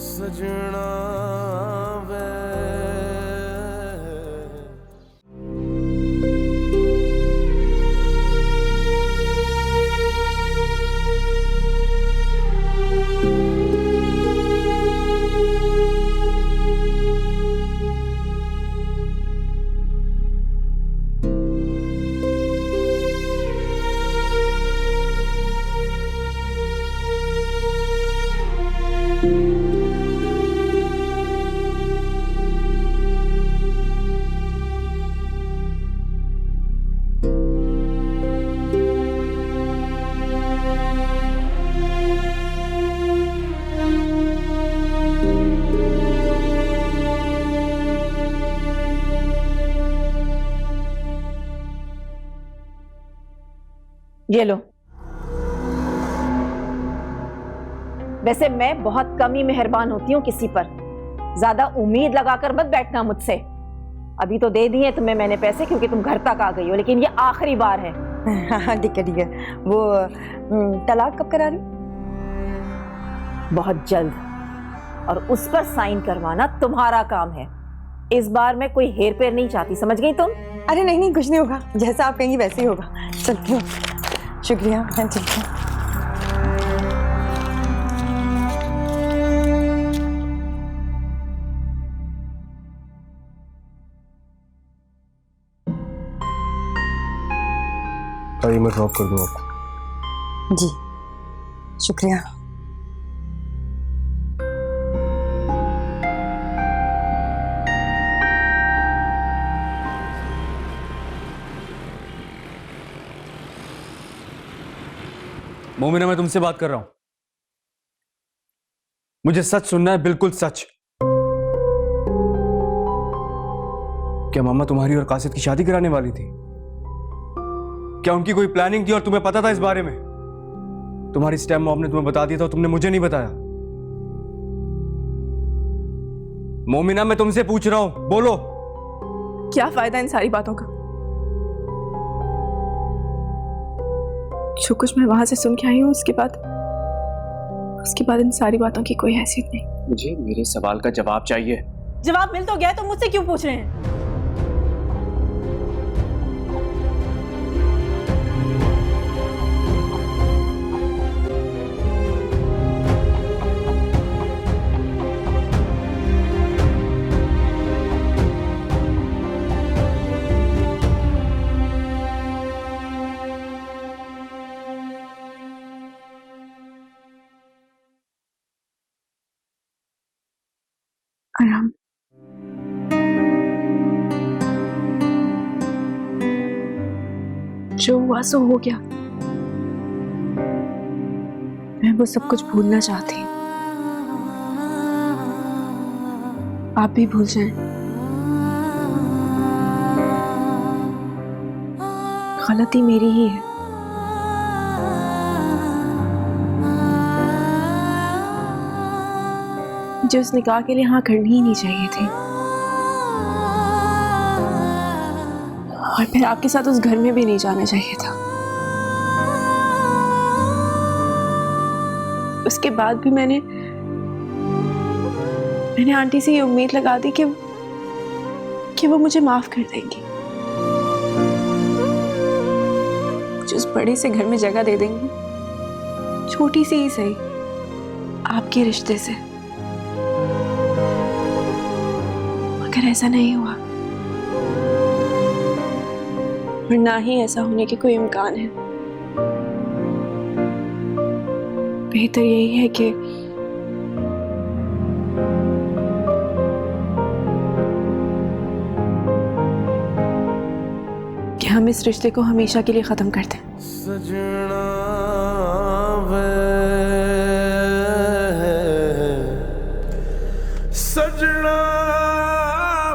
सजना वे ये लो। वैसे मैं बहुत कम ही मेहरबान होती हूँ किसी पर, ज्यादा उम्मीद लगाकर मत बैठना मुझसे। अभी तो दे दिए तुम्हें मैंने पैसे क्योंकि तुम घर तक आ गई हो, लेकिन ये आखिरी बार है। हाँ ठीक है ठीक है। वो तलाक कब करा रही? बहुत जल्द, और उस पर साइन करवाना तुम्हारा काम है। इस बार मैं कोई हेर फेर नहीं चाहती, समझ गई तुम? अरे नहीं नहीं, कुछ नहीं होगा, जैसा आप कहेंगी वैसे ही होगा। चलती हूँ। शुक्रिया, मैं चलती हूँ। आइए मैं ड्रॉप कर दूँ आपको। जी शुक्रिया। मोमिना, मैं तुमसे बात कर रहा हूं। मुझे सच सुनना है, बिल्कुल सच। क्या मामा तुम्हारी और कासिद की शादी कराने वाली थी? क्या उनकी कोई प्लानिंग थी और तुम्हें पता था इस बारे में? तुम्हारी स्टेप मॉम ने तुम्हें बता दिया था और तुमने मुझे नहीं बताया। मोमिना, मैं तुमसे पूछ रहा हूं, बोलो। क्या फायदा इन सारी बातों का? जो कुछ मैं वहां से सुन के आई हूँ उसके बाद इन सारी बातों की कोई हैसियत नहीं। मुझे मेरे सवाल का जवाब चाहिए। जवाब मिल तो गया, तो मुझसे क्यों पूछ रहे हैं? आराम। जो हुआ सो हो गया। मैं वो सब कुछ भूलना चाहती हूँ। आप भी भूल जाएं। गलती मेरी ही है। मुझे उस निकाह के लिए हाँ करनी ही नहीं चाहिए थी, और फिर आपके साथ उस घर में भी नहीं जाना चाहिए था। उसके बाद भी मैंने आंटी से ये उम्मीद लगा दी कि वो मुझे माफ कर देंगी, मुझे उस बड़े से घर में जगह दे देंगी, छोटी सी ही सही, आपके रिश्ते से। मगर ऐसा नहीं हुआ, और ना ही ऐसा होने के कोई इम्कान है। बेहतर यही है कि हम इस रिश्ते को हमेशा के लिए खत्म कर दें। सजना वे सजना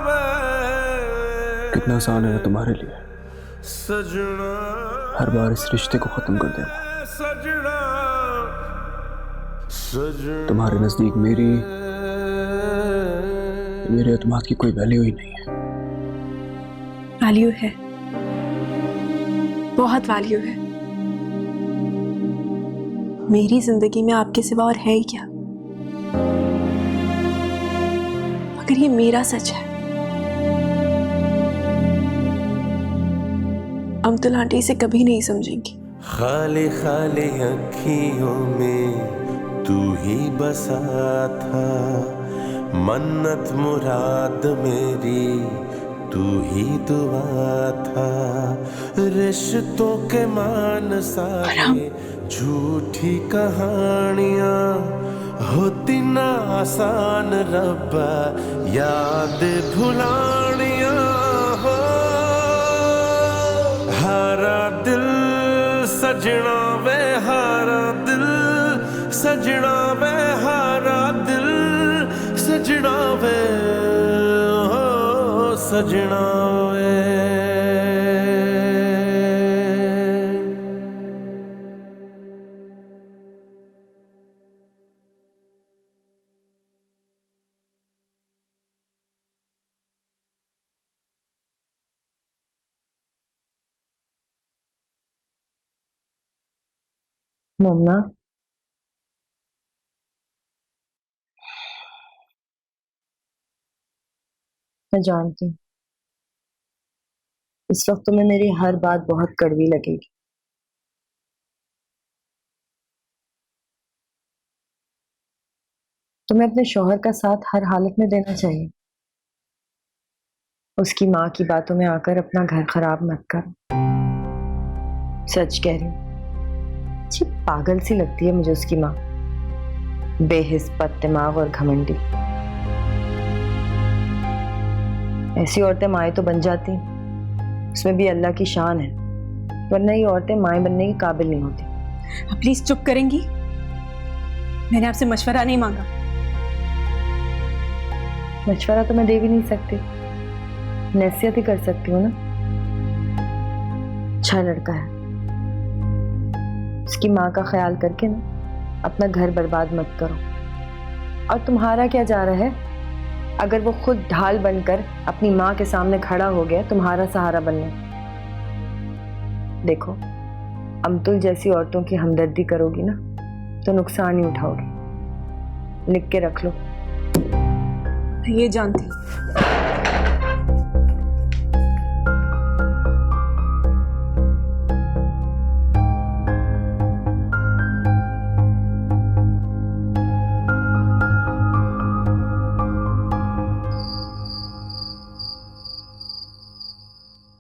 वे। कितना आसान है तुम्हारे लिए सजना हर बार इस रिश्ते को खत्म कर देना। सजना सजना। तुम्हारे नजदीक मेरे एतमाद की कोई वैल्यू ही नहीं है। वैल्यू है, बहुत वैल्यू है। मेरी जिंदगी में आपके सिवा और है ही क्या? अगर ये मेरा सच है, अमतुल आंटी इसे कभी नहीं समझेंगी। खाली खाली अखियों में तू ही बसा था, मन्नत मुराद मेरी तू ही दुआ था। रिश्तों के मान सारे झूठी कहानियां, होती ना आसान रब्बा याद भुलानियां। हो हारा दिल सजना वे हारा दिल, सजना वे हारा दिल, सजना वे हो सजना वे। मम्मा, मैं जानती हूँ इस वक्त तुम्हें मेरी हर बात बहुत कड़वी लगेगी, तुम्हें अपने शौहर का साथ हर हालत में देना चाहिए। उसकी माँ की बातों में आकर अपना घर खराब मत करो। सच कह रही हूँ, अच्छी पागल सी लगती है मुझे उसकी माँ, बेहिस बददिमाग और घमंडी। ऐसी औरतें माएँ तो बन जाती, उसमें भी अल्लाह की शान है, वरना ये औरतें माएँ बनने की काबिल नहीं होती। आप प्लीज चुप करेंगी? मैंने आपसे मशवरा नहीं मांगा। मशवरा तो मैं दे भी नहीं सकती, नसीहत ही कर सकती हूँ ना। अच्छा लड़का है, उसकी माँ का ख्याल करके ना अपना घर बर्बाद मत करो। और तुम्हारा क्या जा रहा है, अगर वो खुद ढाल बनकर अपनी माँ के सामने खड़ा हो गया तुम्हारा सहारा बनने। देखो, अमतुल जैसी औरतों की हमदर्दी करोगी ना तो नुकसान ही उठाओगी, लिख के रख लो। मैं ये जानती हूँ।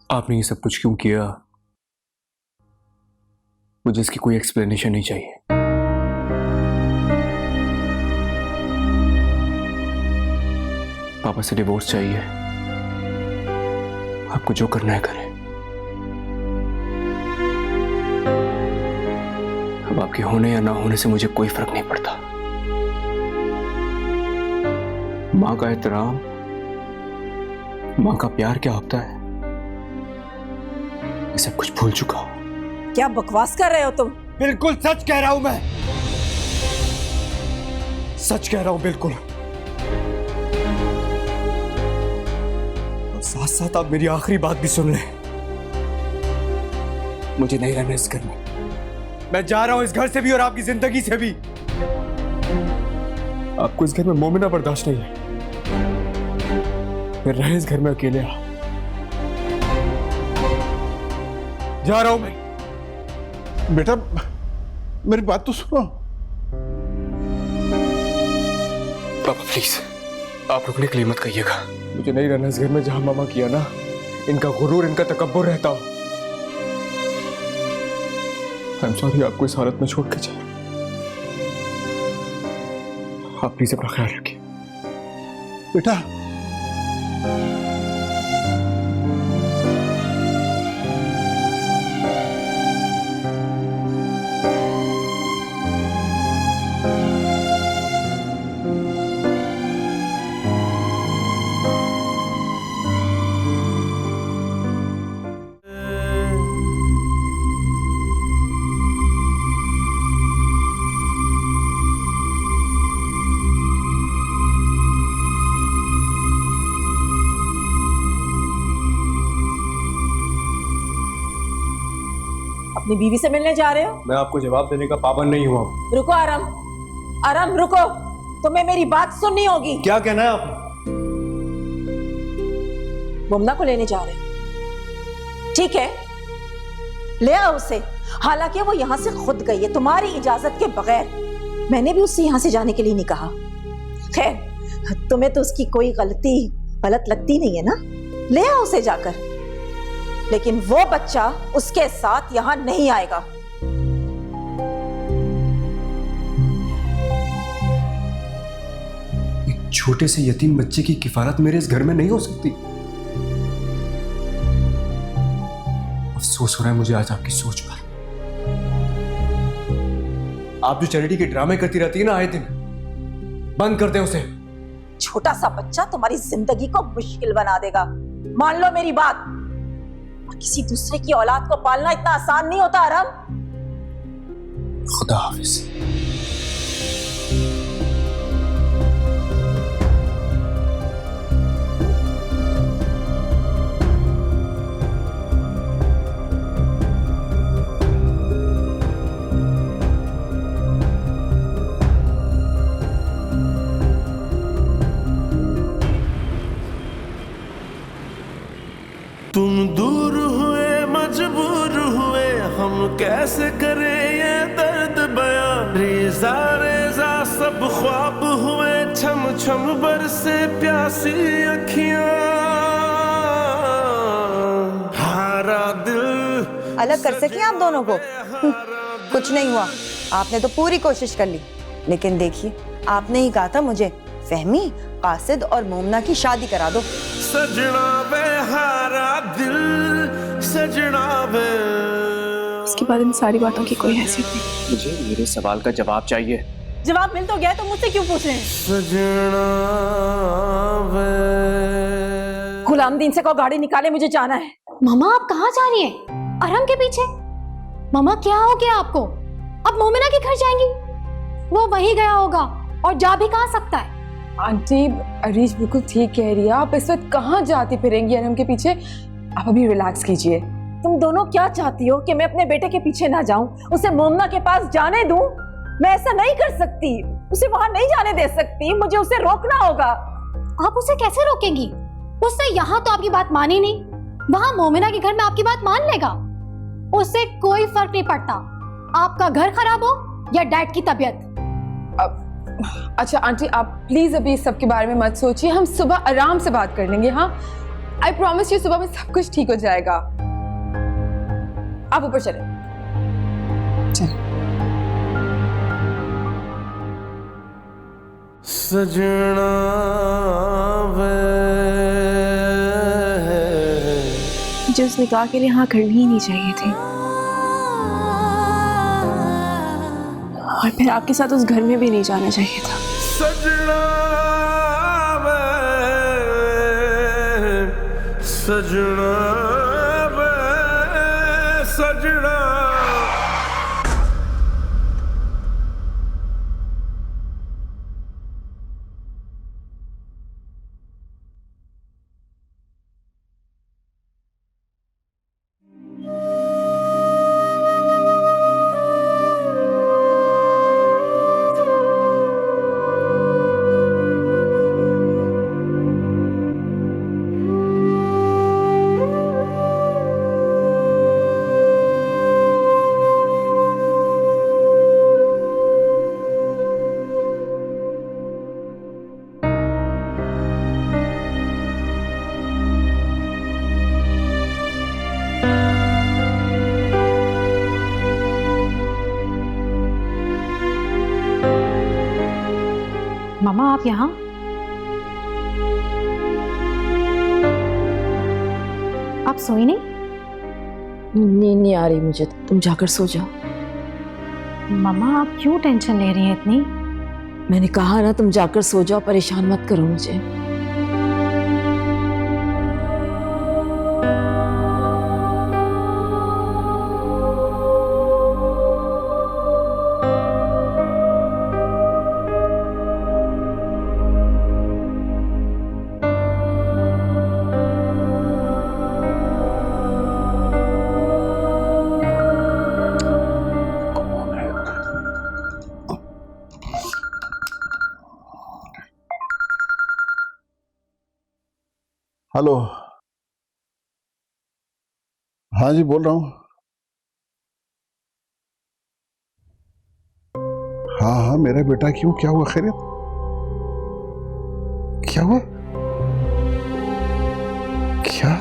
आपने ये सब कुछ क्यों किया, मुझे इसकी कोई एक्सप्लेनेशन नहीं चाहिए। पापा से डिवोर्स चाहिए, आपको जो करना है करें। अब आपके होने या ना होने से मुझे कोई फर्क नहीं पड़ता। माँ का एहतराम, माँ का प्यार क्या होता है, मैं सब कुछ भूल चुका हूं। क्या बकवास कर रहे हो तुम? बिल्कुल सच कह रहा हूं मैं, सच कह रहा हूं बिल्कुल। और साथ साथ आप मेरी आखिरी बात भी सुन लें, मुझे नहीं रहना इस घर में। मैं जा रहा हूं इस घर से भी और आपकी जिंदगी से भी। आपको इस घर में मोमिना बर्दाश्त नहीं है, फिर रहे इस घर में अकेले। जा रहा हूं मैं। बेटा मेरी बात तो सुनो। पापा प्लीज, आप रुकने के लिए मत कहिएगा। मुझे नहीं रहना इस घर में जहां मामा किया ना, इनका गुरूर, इनका तकब्बुर रहता। आई एम सॉरी आपको इस हालत में छोड़ के जा। आप प्लीज अपना ख्याल रखिए। बेटा अपनी बीवी से मिलने जा रहे हो? मैं आपको जवाब देने का पाबंद नहीं हुआ। रुको आराम, आराम रुको, तुम्हें मेरी बात सुननी होगी। क्या कहना है आपने? मुमना को लेने जा रहे हैं। ठीक है, ले आओ उसे। हालांकि वो यहां से खुद गई है तुम्हारी इजाजत के बगैर। मैंने भी उससे यहां से जाने के लिए नहीं कहा। खैर, तुम्हें तो उसकी कोई गलत लगती नहीं है ना? ले आओ उसे जाकर। लेकिन वो बच्चा उसके साथ यहां नहीं आएगा। एक छोटे से यतीम बच्चे की किफालत मेरे इस घर में नहीं हो सकती। अफसोस हो रहा है मुझे आज आपकी सोच पर। आप जो चैरिटी के ड्रामे करती रहती है ना आए दिन, बंद कर दें उसे। छोटा सा बच्चा तुम्हारी जिंदगी को मुश्किल बना देगा, मान लो मेरी बात। और किसी दूसरे की औलाद को पालना इतना आसान नहीं होता आराम। खुदा हाफिज। तुम दूर हुए मजबूर हुए, हम कैसे करें ये दर्द बयां। रेजा रेजा सब ख्वाब हुए, छम छम बरसे प्यासी अखियां। हारा दिल अलग कर सके आप दोनों को? कुछ नहीं हुआ, आपने तो पूरी कोशिश कर ली। लेकिन देखिए, आपने ही कहा था मुझे फहमी, कासिद और मोमना की शादी करा दो। सजना वे हारा दिल, सजना वे। उसके बाद इन सारी बातों की कोई हैसियत नहीं। मुझे मेरे सवाल का जवाब चाहिए। जवाब मिल तो गया तो मुझसे क्यों पूछ रहे हैं? सजना वे। गुलामदीन से को गाड़ी निकाले, मुझे जाना है। मामा आप कहाँ जा रही हैं? अरहम के पीछे? मामा क्या हो गया आपको? अब मोमिना के घर जाएंगी? वो वहीं गया होगा और जा भी कहाँ सकता है। आंटी, अरीश बिल्कुल ठीक कह रही है। आप इस वक्त कहाँ जाती फिरेंगी अरहम के पीछे? आप अभी रिलैक्स कीजिए। तुम दोनों क्या चाहती हो कि मैं अपने बेटे के पीछे ना जाऊं, उसे मोमना के पास जाने दूं? मैं ऐसा नहीं कर सकती, उसे वहां नहीं जाने दे सकती, मुझे उसे रोकना होगा। आप उसे कैसे रोकेंगी? उसने यहाँ तो आपकी बात मानी नहीं, वहां मोमिना के घर में आपकी बात मान लेगा। उससे कोई फर्क नहीं पड़ता, आपका घर खराब हो या डैड की तबीयत। अच्छा आंटी, आप प्लीज अभी इस सब के बारे में मत सोचिए। हम सुबह आराम से बात कर लेंगे। हाँ, आई प्रॉमिस यू, सुबह में सब कुछ ठीक हो जाएगा। आप ऊपर चले। सजना वे। मुझे उस निकाह के लिए हाँ करनी ही नहीं चाहिए थी, और फिर आपके साथ उस घर में भी नहीं जाना चाहिए था। सजना वे, सजना वे, सजना। मामा आप यहाँ? आप सोई नहीं? नींद नहीं आ रही मुझे, तुम जाकर सो जाओ। मामा आप क्यों टेंशन ले रही हैं इतनी? मैंने कहा ना, तुम जाकर सो जाओ, परेशान मत करो मुझे। हेलो। हाँ जी, बोल रहा हूँ। हाँ हाँ, मेरा बेटा, क्यों, क्या हुआ? खैरियत? क्या हुआ? क्या?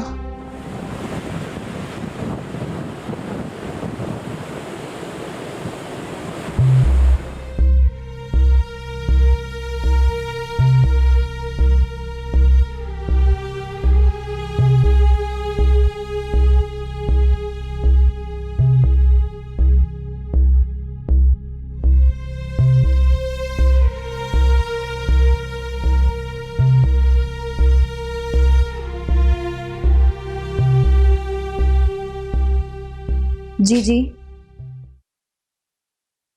जी जी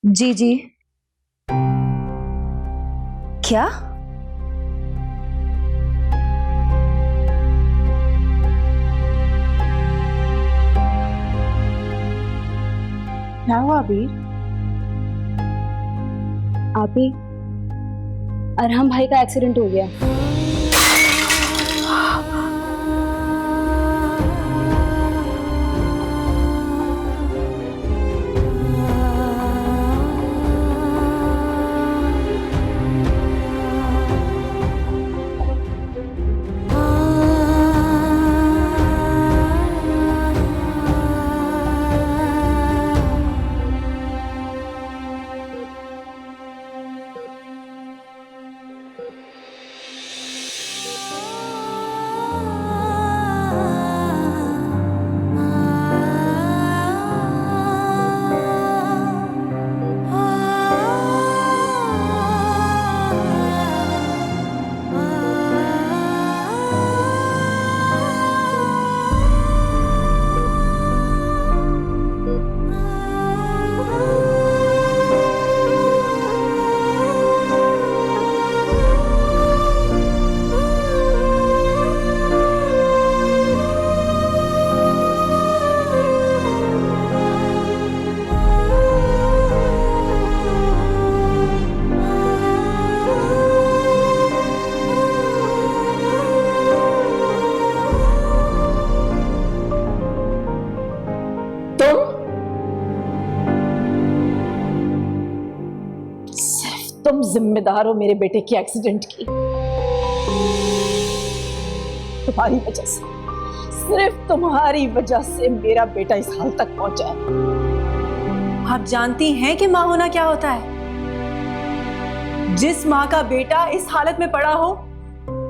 जी जी। क्या? क्या हुआ अभी? आप ही, अरहम भाई का एक्सीडेंट हो गया। तुम जिम्मेदार हो मेरे बेटे के एक्सीडेंट की। तुम्हारी वजह से, सिर्फ तुम्हारी वजह से मेरा बेटा इस हाल तक पहुंचा है। आप जानती हैं कि माँ होना क्या होता है? जिस माँ का बेटा इस हालत में पड़ा हो,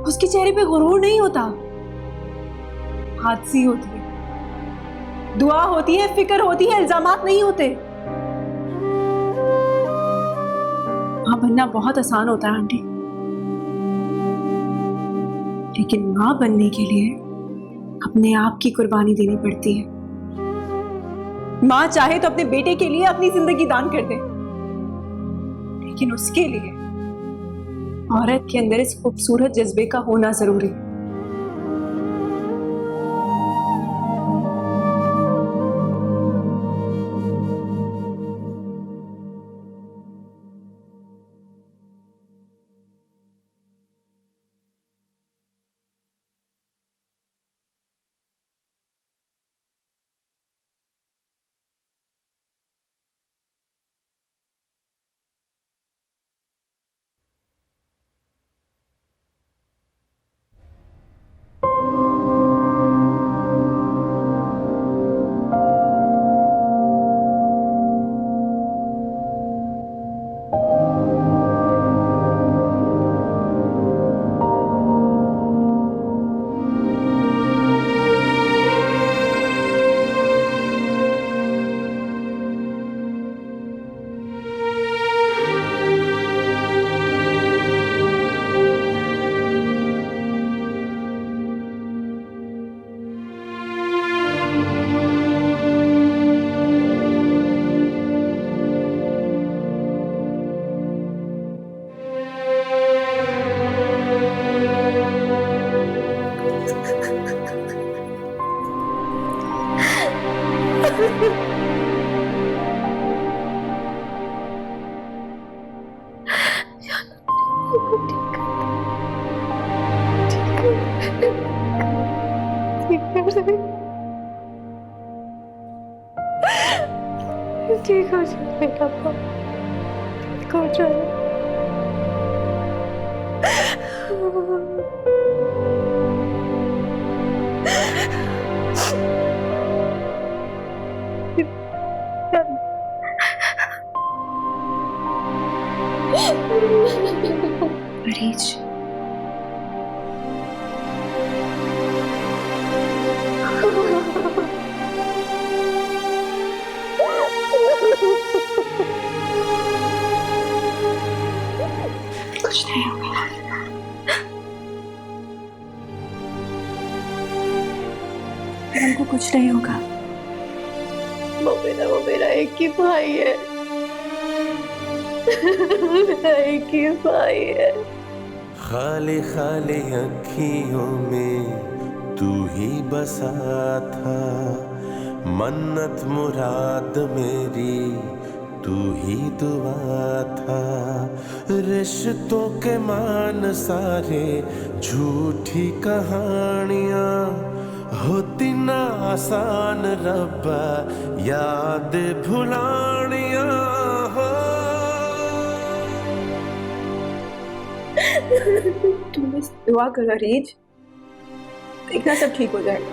उसके चेहरे पे गुरूर नहीं होता, हादसी होती है, दुआ होती है, फिक्र होती है, इल्जामात नहीं होते। माँ बनना बहुत आसान होता है आंटी, लेकिन माँ बनने के लिए अपने आप की कुर्बानी देनी पड़ती है। माँ चाहे तो अपने बेटे के लिए अपनी जिंदगी दान कर दे, लेकिन उसके लिए औरत के अंदर इस खूबसूरत जज्बे का होना जरूरी है। ठीक हो जाए बेटा, ठीक हो जाए। अरीज, कुछ नहीं होगा। हमको कुछ नहीं होगा। वो मेरा एक ही भाई है। मेरा एक ही भाई है। खाली खाली अखियों में तू ही बसा था, मन्नत मुराद मेरी तू ही दुआ था। रिश्तों के मान सारे झूठी कहानियां, होती ना आसान रब्बा याद भुलानियां हो। तुम बस दुआ करो अरीज, देखना सब ठीक हो जाएगा।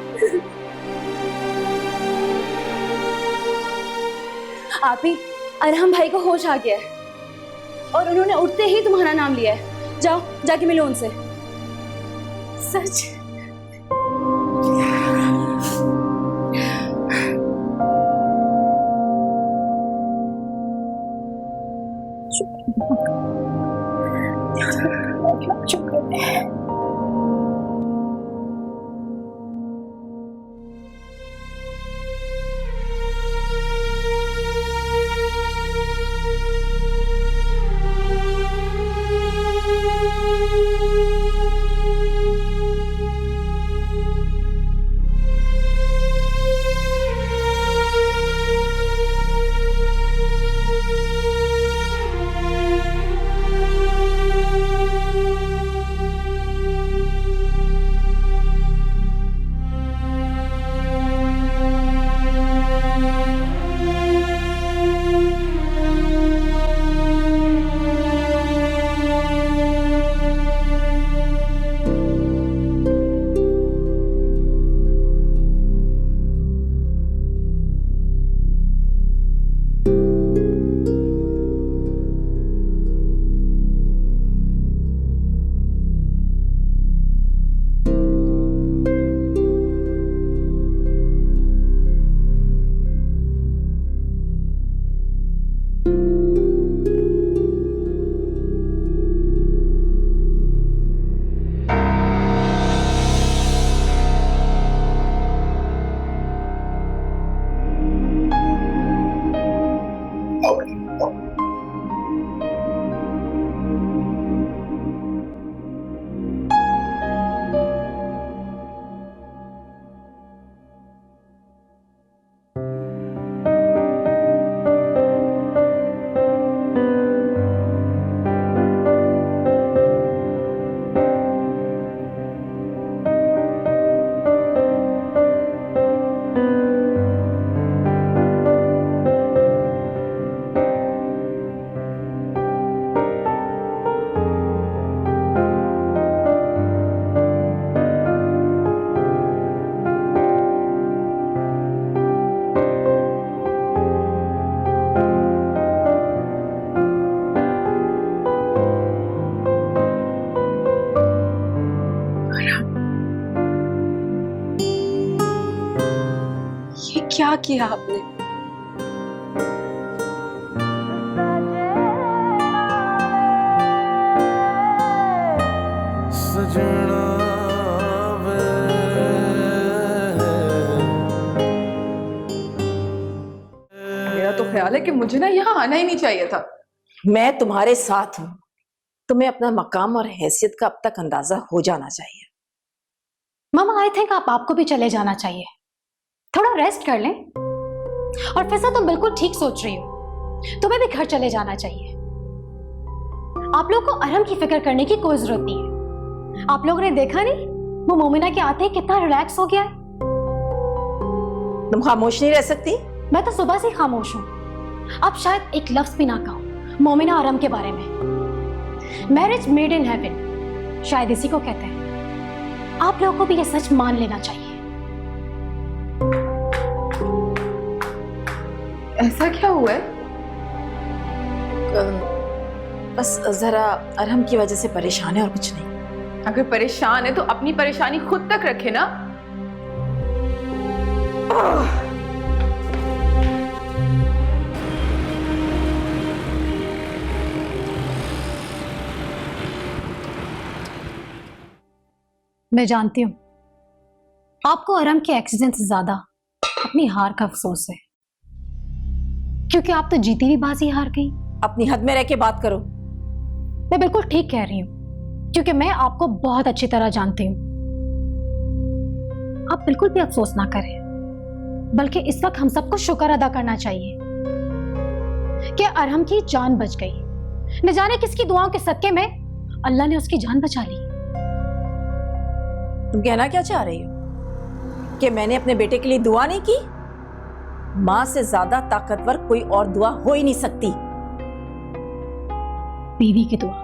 आप ही, अरहम भाई को होश आ गया है और उन्होंने उठते ही तुम्हारा नाम लिया है। जाओ, जाके मिलो उनसे। सच? क्या किया आपने? सजना वे, मेरा तो ख्याल है कि मुझे ना यहाँ आना ही नहीं चाहिए था। मैं तुम्हारे साथ हूं, तुम्हें अपना मकाम और हैसियत का अब तक अंदाजा हो जाना चाहिए। मामा, आई थिंक आपको भी चले जाना चाहिए, थोड़ा रेस्ट कर लें। और फिजा, तुम बिल्कुल ठीक सोच रही हो, तुम्हें भी घर चले जाना चाहिए। आप लोग को अरहम की फिक्र करने की कोई जरूरत नहीं है। आप लोगों ने देखा नहीं, वो मोमिना के आते ही कितना रिलैक्स हो गया है। तुम खामोश नहीं रह सकती? मैं तो सुबह से खामोश हूं। आप शायद एक लफ्ज भी ना कहो मोमिना आरम के बारे में। मैरिज मेड इन हेवन, शायद इसी को कहते हैं। आप लोगों को भी ये सच मान लेना चाहिए। ऐसा क्या हुआ है? बस जरा अरहम की वजह से परेशान है और कुछ नहीं। अगर परेशान है तो अपनी परेशानी खुद तक रखे ना। मैं जानती हूँ आपको अरहम के एक्सीडेंट से ज्यादा अपनी हार का अफसोस है, क्योंकि आप तो जीती हुई बाजी हार गई। अपनी हद में रह के बात करो। मैं बिल्कुल ठीक कह रही हूँ, क्योंकि मैं आपको बहुत अच्छी तरह जानती हूँ। आप बिल्कुल भी अफसोस ना करें, बल्कि इस वक्त हम सबको शुक्र अदा करना चाहिए कि अरहम की जान बच गई। न जाने किसकी दुआओं के सदके में अल्लाह ने उसकी जान बचा ली। तुम कहना क्या चाह रही हो कि मैंने अपने बेटे के लिए दुआ नहीं की? मां से ज्यादा ताकतवर कोई और दुआ हो ही नहीं सकती। बीवी की दुआ,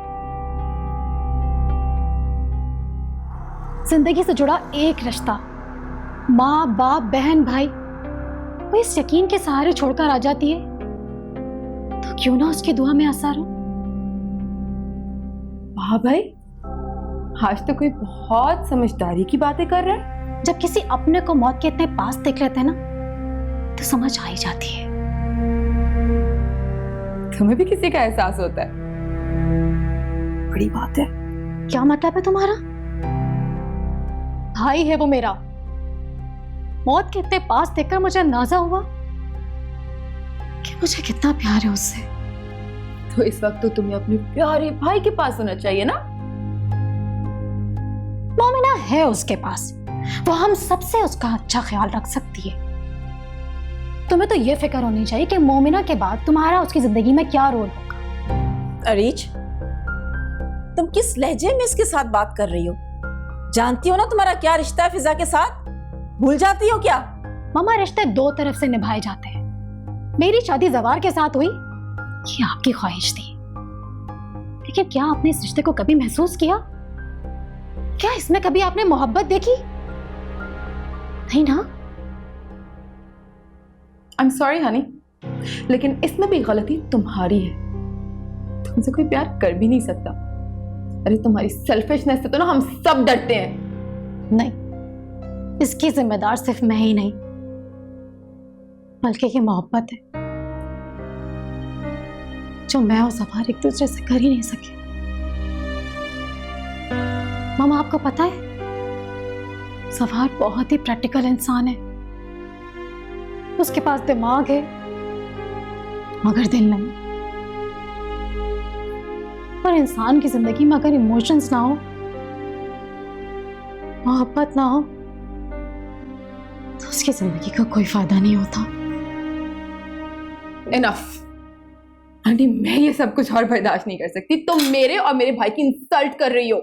जिंदगी से जुड़ा एक रिश्ता, माँ बाप बहन भाई, वो इस यकीन के सहारे छोड़कर आ जाती है तो क्यों ना उसकी दुआ में असर हो। वाह भाई, आज तो कोई बहुत समझदारी की बातें कर रहा है। जब किसी अपने को मौत के इतने पास देख लेते हैं ना तो समझ आ ही जाती है। तुम्हें भी किसी का एहसास होता है? बड़ी बात है। क्या मतलब है तुम्हारा? भाई है वो मेरा, मौत के इतने पास देखकर मुझे अंदाजा हुआ कि मुझे कितना प्यार है उससे। तो इस वक्त तो तुम्हें अपने प्यारे भाई के पास होना चाहिए ना। मोमिना है उसके पास, वो हम सबसे उसका अच्छा ख्याल रख सकती है। तुम्हें तो ये फिक्र होनी चाहिए कि मोमिना के बाद तुम्हारा उसकी जिंदगी में क्या रोल होगा। अरीज, तुम किस लहजे में इसके साथ बात कर रही हो? जानती हो ना तुम्हारा क्या रिश्ता है फिजा के साथ? भूल जाती हो क्या? मामा, रिश्ते दो तरफ से निभाए जाते हैं। मेरी शादी जवार के साथ हुई, ये आपकी ख्वाहिश थी, लेकिन क्या आपने इस रिश्ते को कभी महसूस किया? क्या इसमें कभी आपने मोहब्बत देखी? नहीं ना? आई एम सॉरी हनी, लेकिन इसमें भी गलती तुम्हारी है। तुमसे कोई प्यार कर भी नहीं सकता। अरे तुम्हारी सेल्फिशनेस से तो ना हम सब डरते हैं। नहीं, इसकी जिम्मेदार सिर्फ मैं ही नहीं, बल्कि ये मोहब्बत है जो मैं और सफार एक दूसरे से कर ही नहीं सके। मामा, आपको पता है सफार बहुत ही प्रैक्टिकल इंसान है। उसके पास दिमाग है मगर दिल नहीं। पर इंसान की जिंदगी में अगर इमोशंस ना हो, मोहब्बत ना हो, तो उसकी जिंदगी का कोई फायदा नहीं होता। इनफ आंटी, मैं ये सब कुछ और बर्दाश्त नहीं कर सकती। तुम मेरे और मेरे भाई की इंसल्ट कर रही हो।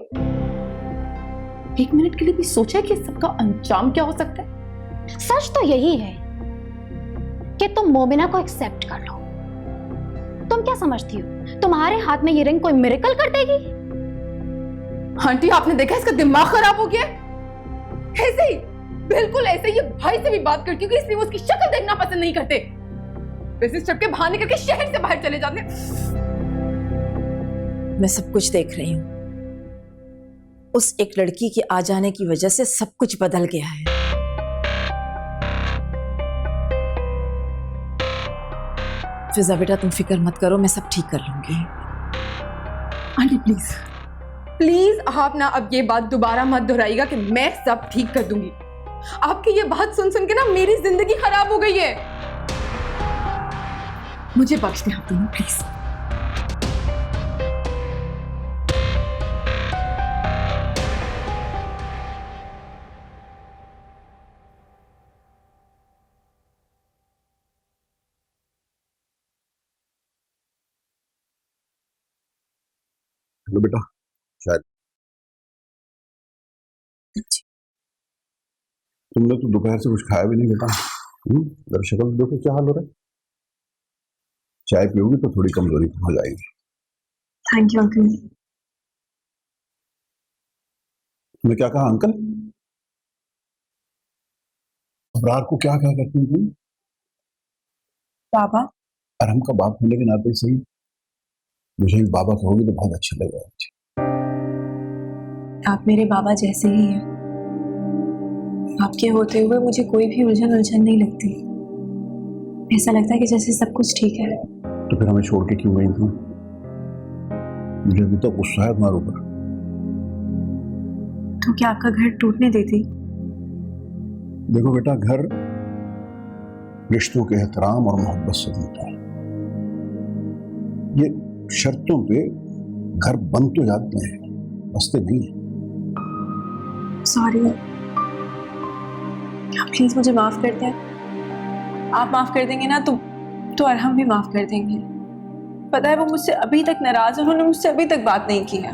एक मिनट के लिए भी सोचा है कि इस सबका अंजाम क्या हो सकता है? सच तो यही है कि तुम मोमिना को एक्सेप्ट कर लो। तुम क्या समझती हो तुम्हारे हाथ में ये रिंग कोई मिरेकल कर देगी? आंटी, आपने देखा इसका दिमाग खराब हो गया? ऐसे ही, बिल्कुल ऐसे ही ये भाई से भी बात करती हूँ, इसलिए वो उसकी शक्ल देखना पसंद नहीं करते। वैसे चढ़ के बाहर निकल के शहर से बाहर चले जाते। मैं सब कुछ देख रही हूँ। उस एक लड़की के आ जाने की वजह से सब कुछ बदल गया है। फिजा बेटा, तुम फिक्र मत करो, मैं सब ठीक कर लूंगी। आंटी प्लीज प्लीज, आप ना अब ये बात दोबारा मत दोहराइएगा कि मैं सब ठीक कर दूंगी। आपकी ये बात सुन सुन के ना मेरी जिंदगी खराब हो गई है। मुझे बख्श दें आप दोनों प्लीज। हेलो बेटा, शायद तुमने तो दोपहर से कुछ खाया भी नहीं बेटा। जरा शक्ल देखो क्या हाल हो रहा है। चाय पियोगी तो थोड़ी कमजोरी कम हो जाएगी। Thank you uncle. तुमने क्या कहा अंकल? अबरार को क्या क्या करती थी? बाबा। अरहम का बाप होने के नाते सही मुझे भी बाबा कहोगे तो बहुत अच्छा लगेगा। आप मेरे बाबा जैसे ही हैं। आपके होते हुए मुझे कोई भी उलझन नहीं लगती। ऐसा लगता है कि जैसे सब कुछ ठीक है। तो फिर हमें छोड़ के क्यों गई थी? मुझे अभी तक गुस्सा है तुम्हारे ऊपर। तो क्या आपका घर टूटने देती? देखो बेटा, घर रिश्तों के एहतराम और मोहब्बत से बनता है। ये शर्तों पे घर बन तो जाते हैं, बसते नहीं। सॉरी, आप प्लीज मुझे माफ कर दें। आप माफ कर देंगे ना तो अरहम भी माफ कर देंगे। पता है वो मुझसे अभी तक नाराज है, उन्होंने मुझसे अभी तक बात नहीं की है।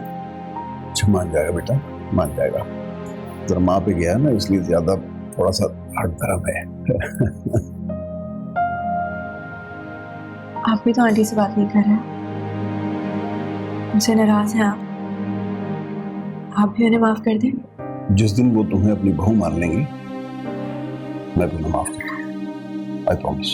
अच्छा, मान जाएगा बेटा, मान जाएगा। जरा माँ पे गया ना, इसलिए ज्यादा थोड़ा सा हट धर्म है। आप भी तो आंटी से बात नहीं कर रहे, मुझसे नाराज हैं आप भी उन्हें माफ कर दें। जिस दिन वो तुम्हें अपनी बहू मान लेंगी, मैं भी उन्हें माफ कर दूंगा। I promise.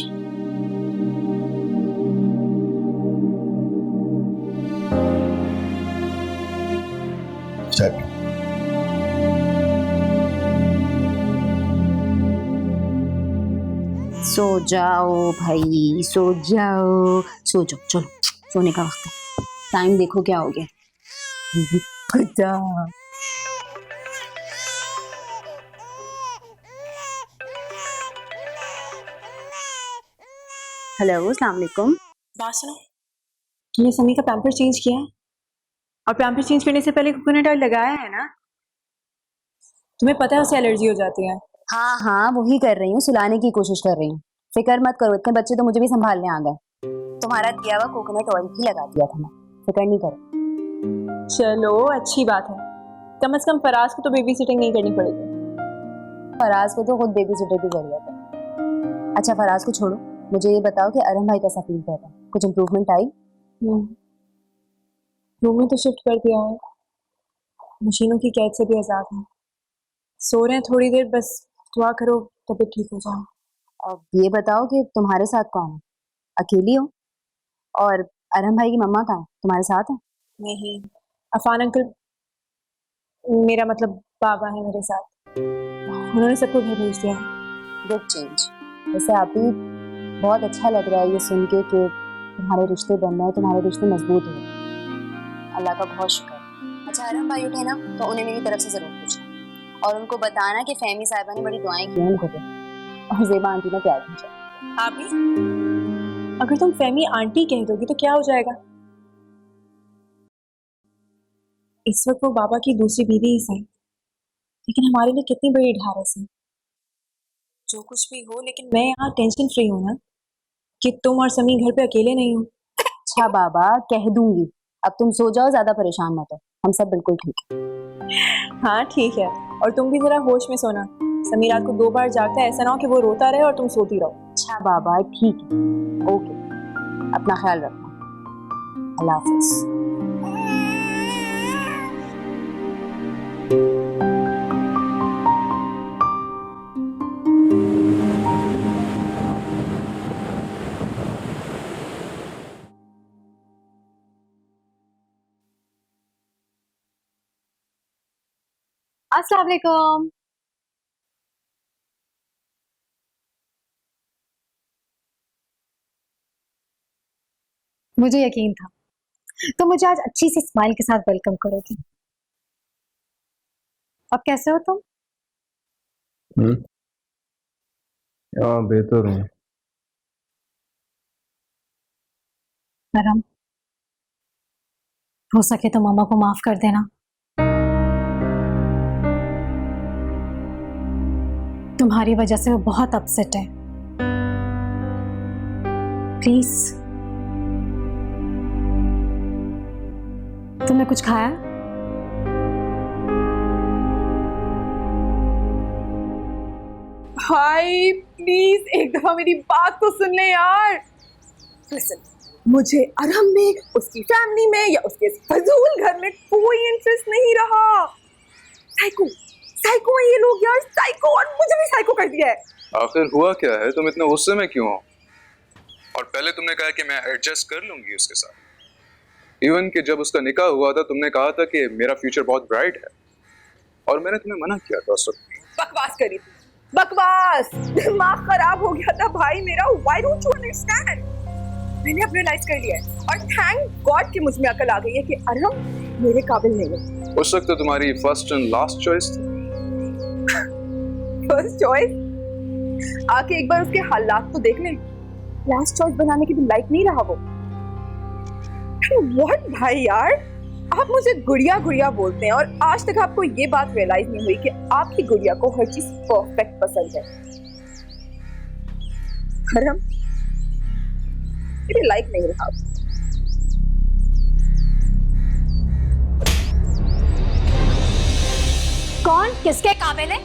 सो जाओ भाई, सो जाओ, सो जाओ, चलो सोने का वक्त है। टाइम देखो क्या हो गया। हेलो, अस्सलाम वालेकुम। बात सुनो, तुमने समी का पैम्पर चेंज किया है? और पैम्पर चेंज करने से पहले कोकोनट ऑयल लगाया है ना? तुम्हें पता है उसे एलर्जी हो जाती है। हाँ हाँ, वही कर रही हूँ, सुलाने की कोशिश कर रही हूँ। फिक्र मत करो, इतने बच्चे तो मुझे भी संभालने आ गए। तुम्हारा दिया हुआ कोकोनट ऑयल ही लगा दिया था मैं, फिक्र नहीं करो। चलो अच्छी बात है, कम से कम फराज को तो बेबी सिटिंग नहीं करनी पड़ेगी। फराज को तो खुद बेबी सिटर की जरूरत है। अच्छा फराज को छोड़ो, मुझे ये बताओ कि अरहम भाई कैसा फील कर रहा है? कुछ इम्प्रूवमेंट आई? रूम में तो शिफ्ट कर दिया है, मशीनों की कैद से भी आजाद है। सो रहे हैं थोड़ी देर, बस दुआ करो तबीयत ठीक हो जाए। अब ये बताओ कि तुम्हारे साथ कौन है? अकेली हो? और अरहम भाई की मम्मा कहाँ है? तुम्हारे साथ है? नहीं, अफान अंकल, मेरा मतलब बाबा है मेरे साथ, उन्होंने सबको घर भेज दिया है। Good change. वैसे आप ही बहुत अच्छा लग रहा है ये सुन के कि तुम्हारे रिश्ते बन रहे हैं, तुम्हारे रिश्ते मजबूत हो। अल्लाह का बहुत शुक्र। अच्छा अरहम भाई उठे ना तो उन्हें मेरी तरफ से जरूर पूछना और उनको बताना कि फहमी साहिबा ने बड़ी दुआएं की हैं उनको भी, और ज़ेबा आंटी ने प्यार भेजा। आप भी अगर तुम फहमी आंटी कह दोगी तो क्या हो जाएगा? इस वक्त वो बाबा की दूसरी बीवी ही सही, लेकिन हमारे लिए कितनी बड़ी ढारस है। जो कुछ भी हो, लेकिन मैं यहाँ टेंशन फ्री हूँ ना कि तुम और समी घर पे अकेले नहीं हो। अच्छा बाबा, कह दूंगी। अब तुम सो जाओ, ज्यादा परेशान मत हो, हम सब बिल्कुल ठीक है। हाँ ठीक है, और तुम भी जरा होश में सोना। समी रात को 2 बार जागता है, ऐसा ना हो कि वो रोता रहे और तुम सोती रहो। अच्छा बाबा ठीक है, ओके, अपना ख्याल रखना। अल्लाह हाफिज। अस्सलाम वालेकुम। मुझे यकीन था तुम मुझे आज अच्छी सी स्माइल के साथ वेलकम करोगी। अब कैसे हो तुम? हाँ बेहतर हूँ। अरहम, हो सके तो मामा को माफ कर देना। तुम्हारी वजह से वो बहुत अपसेट है, प्लीज। तुमने कुछ खाया? भाई प्लीज एक दफा मेरी बात तो सुन ले यार। लिसन, मुझे अरहम में, उसकी फैमिली में या उसके फजूल घर में कोई इंटरेस्ट नहीं रहा। साइको साइको है ये लोग यार, साइको, और मुझे भी साइको कर दिया है। आखिर हुआ क्या है? तुम इतने गुस्से में क्यों हो? और पहले तुमने कहा कि मैं एडजस्ट कर लूंगी उसके साथ। इवन कि जब उसका निकाह हुआ था तुमने कहा था कि मेरा फ्यूचर बहुत ब्राइट है, और मैंने तुम्हें मना किया था उस वक्त। बकवास करी थी, बकवास। दिमाग खराब हो गया था भाई मेरा। Why don't you understand? मैंने अब रियलाइज कर लिया है, और थैंक गॉड कि मुझ में अकल आ गई है कि अरहम मेरे काबिल नहीं है। उस वक्त तो तुम्हारी फर्स्ट एंड लास्ट चॉइस थी। First choice? आके एक बार उसके हालात तो देख लें। लास्ट चॉइस बनाने की भी लायक नहीं रहा वो। व्हाट भाई यार, आप मुझे गुड़िया गुड़िया बोलते हैं, और आज तक आपको ये बात रियलाइज नहीं हुई कि आपकी गुड़िया को हर चीज परफेक्ट पसंद है। अरहम मेरे लायक नहीं रहा। कौन किसके काबिल है,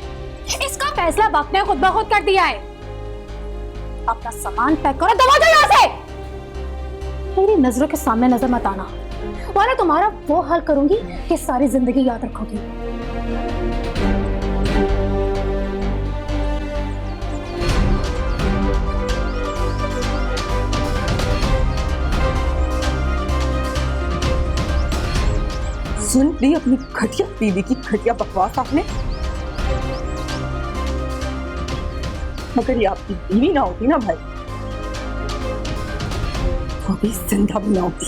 इसका फैसला वक्त ने खुद ब खुद कर दिया है। अपना सामान पैक करो, दबा दो यहाँ से। मेरी नजरों के सामने नजर मत आना, वरना तुम्हारा वो हाल करूंगी कि सारी जिंदगी याद रखोगी। सुन ली अपनी घटिया बीवी की घटिया बकवास आपने। मगर ये आपकी बीवी ना होती ना भाई, तो अभी जिंदा भी ना होती।